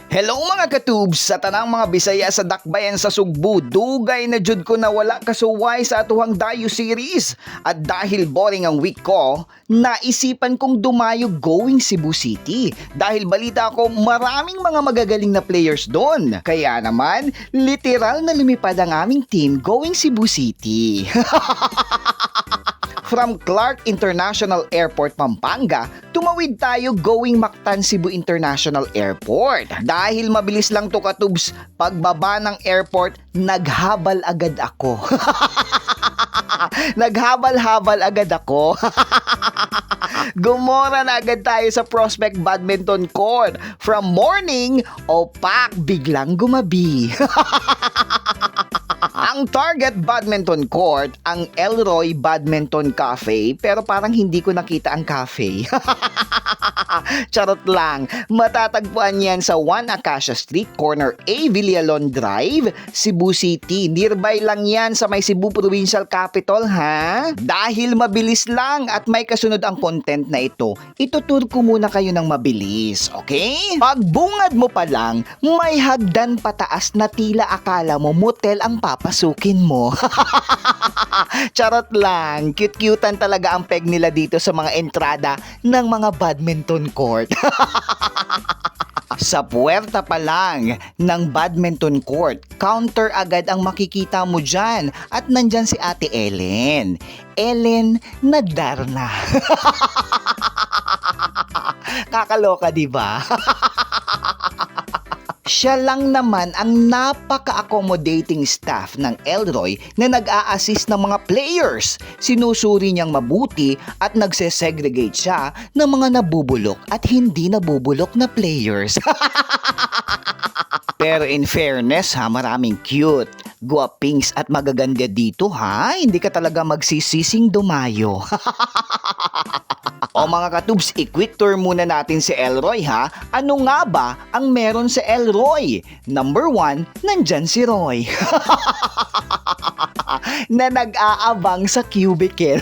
Hello mga katubs, sa tanang mga Bisaya sa dakbayan sa Sugbo, dugay na jud ko na wala kasuway sa atuhang Dayo series. At dahil boring ang week ko, naisipan kong dumayo going Cebu City. Dahil balita ko maraming mga magagaling na players doon. Kaya naman, literal na lumipad ang aming team going Cebu City. From Clark International Airport, Pampanga, tumawid tayo going Mactan Cebu International Airport. Dahil mabilis lang to katubs, pagbaba ng airport, naghabal agad ako. Naghabal-habal agad ako. Gumora na agad tayo sa Prospect Badminton Court. From morning, opak, biglang gumabi. Ang target badminton court, ang Elroy Badminton Cafe, pero parang hindi ko nakita ang cafe. Charot lang. Matatagpuan yan sa 1 Acacia Street, corner A, Villalon Drive, Cebu City. Nearby lang yan sa may Cebu Provincial Capital, ha? Dahil mabilis lang at may kasunod ang content na ito, itutur ko muna kayo ng mabilis, okay? Pagbungad mo pa lang, may hagdan pataas na tila akala mo motel ang papasukin mo. Charot lang. Cute-cutean talaga ang peg nila dito sa mga entrada ng mga badminton court. Sa puwerta pa lang ng badminton court, counter agad ang makikita mo dyan. At nandyan si Ate Ellen. Ellen Nadarna. Kakaloka, di ba? Siya lang naman ang napaka-accommodating staff ng Elroy na nag-a-assist ng mga players. Sinusuri niyang mabuti at nagse-segregate siya ng mga nabubulok at hindi nabubulok na players. Pero in fairness ha, maraming cute, guwapings at magaganda dito ha. Hindi ka talaga magsisising dumayo. O mga katubs, i-quick tour muna natin si Elroy ha. Ano nga ba ang meron sa Elroy? Number 1, nandyan si Roy. Na nag-aabang sa cubicle.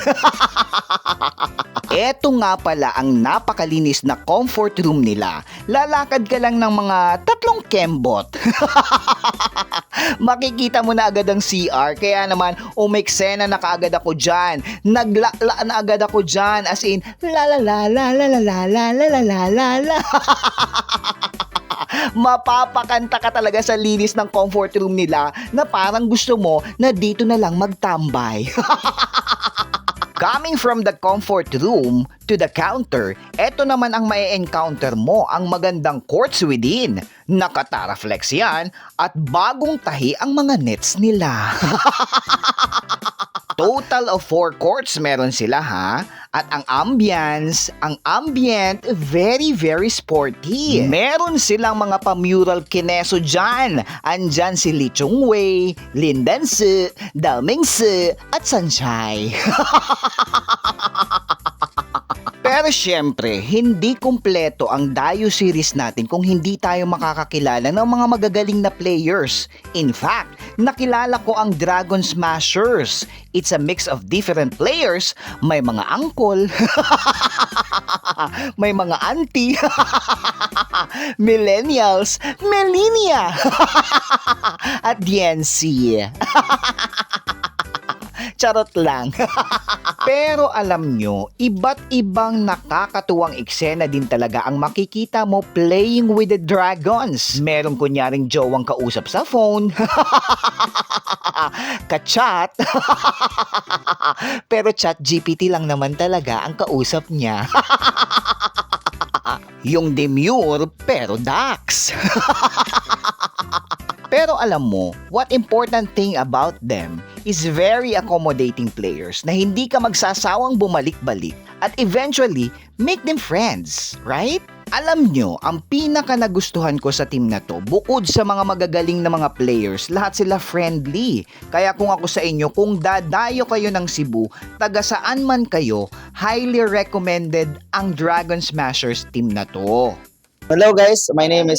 Eto nga pala ang napakalinis na comfort room nila. Lalakad ka lang ng mga 3 kembot. Makikita mo na agad ang CR, kaya naman umeksena na kaagad ako dyan. Naglala na agad ako dyan, as in, la la la la la la la la la la la la. Mapapakanta ka talaga sa linis ng comfort room nila na parang gusto mo na dito na lang magtambay. Coming from the comfort room to the counter, eto naman ang mae-encounter mo, ang magandang courts within. Nakataraflex yan at bagong tahi ang mga nets nila. Total of 4 courts meron sila ha. At ang ambient, very very sporty. Meron silang mga pamural kineso dyan. Andyan si Lee Chung Wei, Lindan Si, Dalming Si, at Sanchay. Pero syempre, hindi kumpleto ang Dayo series natin kung hindi tayo makakakilala ng mga magagaling na players. In fact, nakilala ko ang Dragon Smashers. It's a mix of different players. May mga uncle, may mga auntie, millennials, millennia, at Gen Z. Charot lang. Pero alam nyo, iba't ibang nakakatuwang eksena din talaga ang makikita mo playing with the dragons. Meron kunyaring jowang kausap sa phone. Ka-chat. Pero chat GPT lang naman talaga ang kausap niya. Yung demure pero Dax. Pero alam mo, what important thing about them is very accommodating players na hindi ka magsasawang bumalik-balik at eventually make them friends, right? Alam nyo, ang pinaka nagustuhan ko sa team na to, bukod sa mga magagaling na mga players, lahat sila friendly. Kaya kung ako sa inyo, kung dadayo kayo ng Cebu, taga saan man kayo, highly recommended ang Dragon Smashers team na to. Hello guys, my name is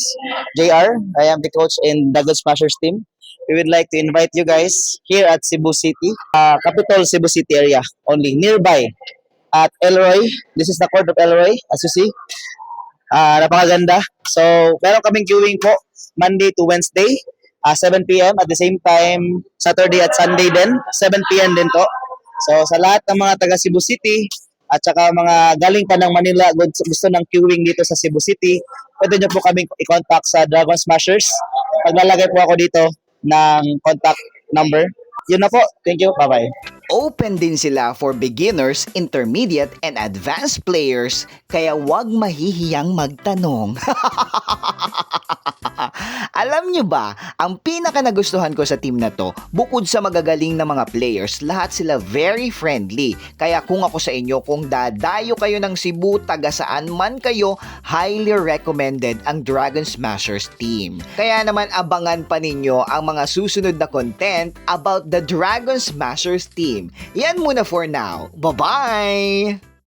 JR. I am the coach in Dragon Smashers team. We would like to invite you guys here at Cebu City, capital Cebu City area, only nearby at Elroy. This is the court of Elroy, as you see. Napakaganda. So, meron kaming queuing po Monday to Wednesday, 7 p.m. At the same time, Saturday at Sunday din, 7 p.m. din po. So, sa lahat ng mga taga Cebu City at saka mga galing pa ng Manila gusto ng queuing dito sa Cebu City, pwede nyo po kaming i-contact sa Dragon Smashers. Paglalagay po ako dito ng contact number. Yun na po. Thank you. Bye-bye. Open din sila for beginners, intermediate, and advanced players, kaya wag mahihiyang magtanong. Alam nyo ba, ang pinaka nagustuhan ko sa team na to, bukod sa magagaling na mga players, lahat sila very friendly. Kaya kung ako sa inyo, kung dadayo kayo ng Cebu, taga saan man kayo, highly recommended ang Dragon Smashers team. Kaya naman abangan pa ninyo ang mga susunod na content about the Dragon Smashers team. Yan muna for now. Bye-bye!